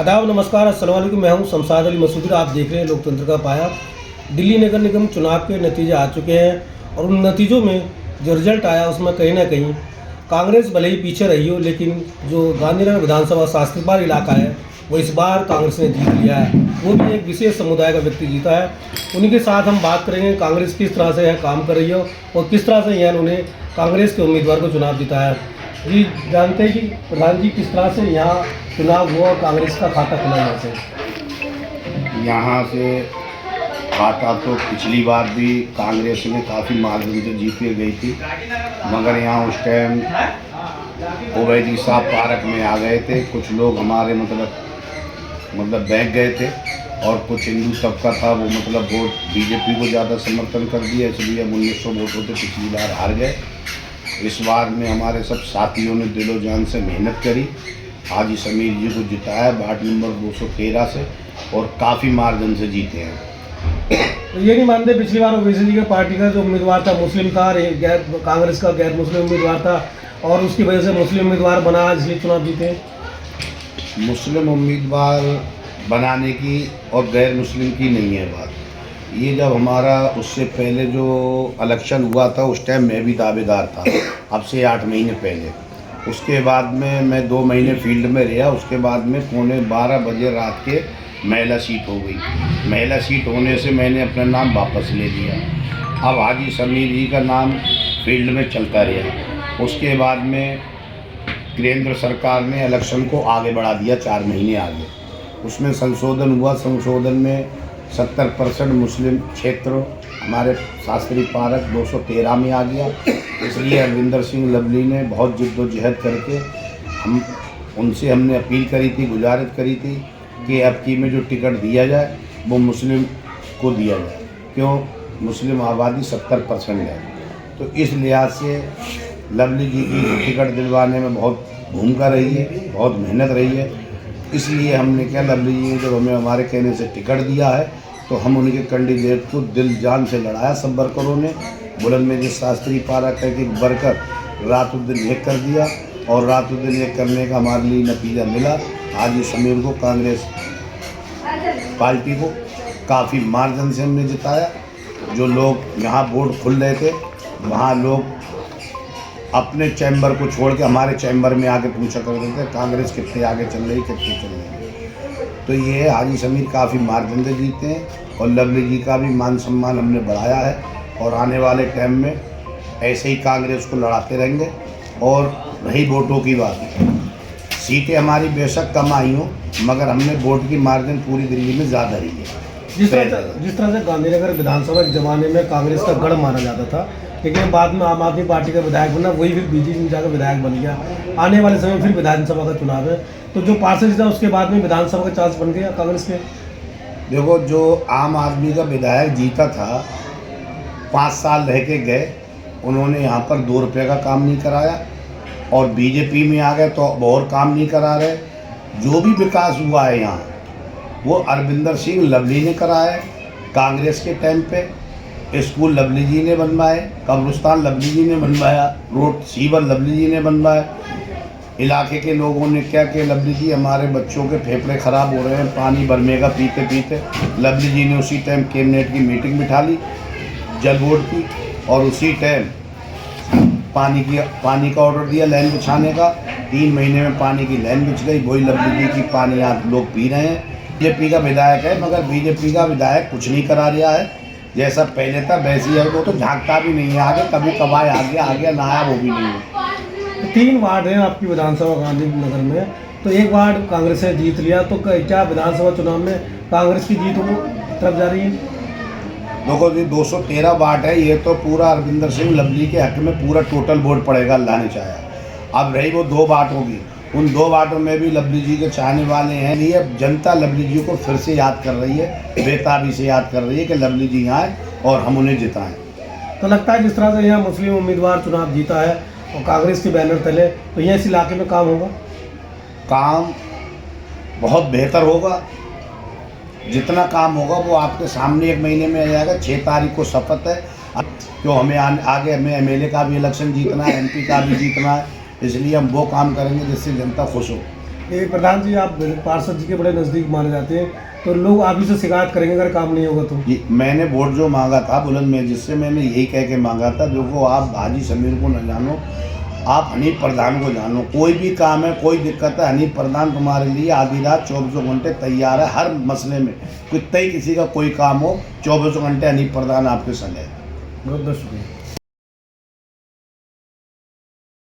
आदाब, नमस्कार, अस्सलाम वालेकुम। मैं हूं शमशाद अली मसूदी। आप देख रहे हैं लोकतंत्र का पाया। दिल्ली नगर निगम चुनाव के नतीजे आ चुके हैं और उन नतीजों में जो रिजल्ट आया उसमें कहीं ना कहीं कांग्रेस भले ही पीछे रही हो, लेकिन जो गांधीनगर विधानसभा शास्त्रीपाल इलाका है वो इस बार कांग्रेस ने जीत लिया है। वो भी एक विशेष समुदाय का व्यक्ति जीता है। उन्हीं के साथ हम बात करेंगे कांग्रेस किस तरह से यह काम कर रही हो और किस तरह से यह उन्हें कांग्रेस के उम्मीदवार को चुनाव जीता है। जी जानते हैं कि प्रधान जी किस तरह से यहाँ चुनाव हुआ और कांग्रेस का खाता खुला यहाँ से? यहाँ से खाता तो पिछली बार भी कांग्रेस ने काफ़ी मार्जिन से जीत के गई थी, मगर यहाँ उस टाइम ओवैसी साहब पार्क में आ गए थे। कुछ लोग हमारे मतलब बैठ गए थे और कुछ हिंदू तबका था वो वोट बीजेपी को ज़्यादा समर्थन कर दिया, इसलिए हम 1900 वोटों से पिछली बार हार गए। इस बार में हमारे सब साथियों ने दिलो जान से मेहनत करी, हाजी समीर जी को जिताया वार्ड नंबर 213 से और काफ़ी मार्जिन से जीते हैं। तो ये नहीं मानते पिछली बार ओवैसी जी के पार्टी का जो उम्मीदवार था मुस्लिम था, कांग्रेस का गैर मुस्लिम उम्मीदवार था और उसकी वजह से मुस्लिम उम्मीदवार बना, इसलिए चुनाव जीते? मुस्लिम उम्मीदवार बनाने की और गैर मुस्लिम की नहीं है बात। ये जब हमारा उससे पहले जो इलेक्शन हुआ था उस टाइम मैं भी दावेदार था, अब से 8 महीने पहले। उसके बाद में मैं 2 महीने फील्ड में रहा। उसके बाद में 11:15 बजे रात के महिला सीट हो गई। महिला सीट होने से मैंने अपना नाम वापस ले लिया। अब हाजी समीर जी का नाम फील्ड में चलता रहा। उसके बाद में केंद्र सरकार ने इलेक्शन को आगे बढ़ा दिया, 4 महीने आगे। उसमें संशोधन हुआ। संशोधन में 70% मुस्लिम क्षेत्र हमारे शास्त्री पार्क 213 में आ गया। इसलिए अरविंदर सिंह लवली ने बहुत जिद्दोजहद करके हमने अपील करी थी, गुजारिश करी थी कि अब की में जो टिकट दिया जाए वो मुस्लिम को दिया जाए। क्यों? मुस्लिम आबादी 70% है, तो इस लिहाज से लवली जी की टिकट दिलवाने में बहुत भूमिका रही है, बहुत मेहनत रही है। इसलिए हमने क्या, लवली जी ने जब हमें हमारे कहने से टिकट दिया है तो हम उनके कैंडिडेट को दिल जान से लड़ाया। सब वर्करों ने बुलंद में जिस शास्त्री पार्क है कि वर्कर रातों दिन एक कर दिया और रातों दिन एक करने का हमारे लिए नतीजा मिला। हाजी समीर को, कांग्रेस पार्टी को काफ़ी मार्जिन से हमने जिताया। जो लोग यहाँ वोट खुल रहे थे वहाँ लोग अपने चैम्बर को छोड़ के हमारे चैम्बर में आके पूछा करते थे कांग्रेस कितने आगे चल रही, कितने चल रही। तो ये हाजी समीर काफ़ी मार्जिन से जीते हैं और लवली जी का भी मान सम्मान हमने बढ़ाया है और आने वाले टाइम में ऐसे ही कांग्रेस को लड़ाते रहेंगे। और रही वोटों की बात, सीटें हमारी बेशक कम आई हों मगर हमने वोट की मार्जिन पूरी दिल्ली में ज़्यादा रही है। जिस तरह से गांधीनगर विधानसभा के ज़माने में कांग्रेस का गढ़ माना जाता था, लेकिन बाद में आम आदमी पार्टी का विधायक बना, वही फिर बीजेपी में जाकर विधायक बन गया। आने वाले समय फिर विधानसभा का चुनाव है, तो जो पार्षद था उसके बाद में विधानसभा का चांस बन गया कांग्रेस के। देखो, जो आम आदमी का विधायक जीता था, 5 साल रह के गए, उन्होंने यहाँ पर 2 रुपये का काम नहीं कराया और बीजेपी में आ गए तो और काम नहीं करा रहे। जो भी विकास हुआ है यहाँ वो अरविंदर सिंह लवली ने कराया है। कांग्रेस के टाइम पे स्कूल लवली जी ने बनवाए, कब्रिस्तान लवली जी ने बनवाया, रोड सीवर लवली जी ने बनवाए। इलाके के लोगों ने क्या कि लवली जी हमारे बच्चों के फेफड़े ख़राब हो रहे हैं पानी भरने का पीते पीते। लवली जी ने उसी टाइम कैबिनेट की मीटिंग बिठा ली जल बोर्ड की और उसी टाइम पानी का ऑर्डर दिया लाइन बिछाने का। 3 महीने में पानी की लाइन बिछ गई। वही लवली जी की पानी आज लोग पी रहे हैं। बीजेपी का विधायक है मगर बीजेपी का विधायक कुछ नहीं करा रहा है। जैसा पहले था वैसी है, वो तो झांकता भी नहीं है आगे, कभी कभार आ गया ना आया, वो भी नहीं है। 3 वार्ड हैं आपकी विधानसभा गांधीनगर में, तो एक वार्ड कांग्रेस ने जीत लिया, तो क्या विधानसभा चुनाव में कांग्रेस की जीत वो तरफ जा रही है? देखो जी, 213 वार्ड है, ये तो पूरा अरविंदर सिंह लवली के हक में पूरा टोटल वोट पड़ेगा, अल्लाह ने चाहा। अब रही वो 2 वार्ड होगी, उन 2 वार्डों में भी लवली जी के चाहने वाले हैं। ये जनता लवली जी को फिर से याद कर रही है, बेताबी से याद कर रही है कि लवली जी आए और हम उन्हें जिताएं। तो लगता है जिस तरह से यहाँ मुस्लिम उम्मीदवार चुनाव जीता है और कांग्रेस के बैनर तले, तो यहाँ इस इलाके में काम होगा? काम बहुत बेहतर होगा। जितना काम होगा वो आपके सामने 1 महीने में आ जाएगा। 6 तारीख को शपथ है, क्यों हमें आगे हमें MLA का भी इलेक्शन जीतना है, MP का भी जीतना है, इसलिए हम वो काम करेंगे जिससे जनता खुश हो। ये प्रधान जी, आप पार्षद जी के बड़े नज़दीक माने जाते हैं, तो लोग आप ही से शिकायत करेंगे अगर काम नहीं होगा तो? ये मैंने वोट जो मांगा था बुलंद मैजिस्ट्रेट से, मैंने यही कह के मांगा था, देखो आप हाजी समीर को न जानो, आप हनीफ प्रधान को जानो। कोई भी काम है, कोई दिक्कत है, हनीफ प्रधान तुम्हारे लिए आधी रात 24 घंटे तैयार है। हर मसले में कितना ही किसी का कोई काम हो, 24 घंटे हनीफ प्रधान आपके संग है। बहुत बहुत शुक्रिया।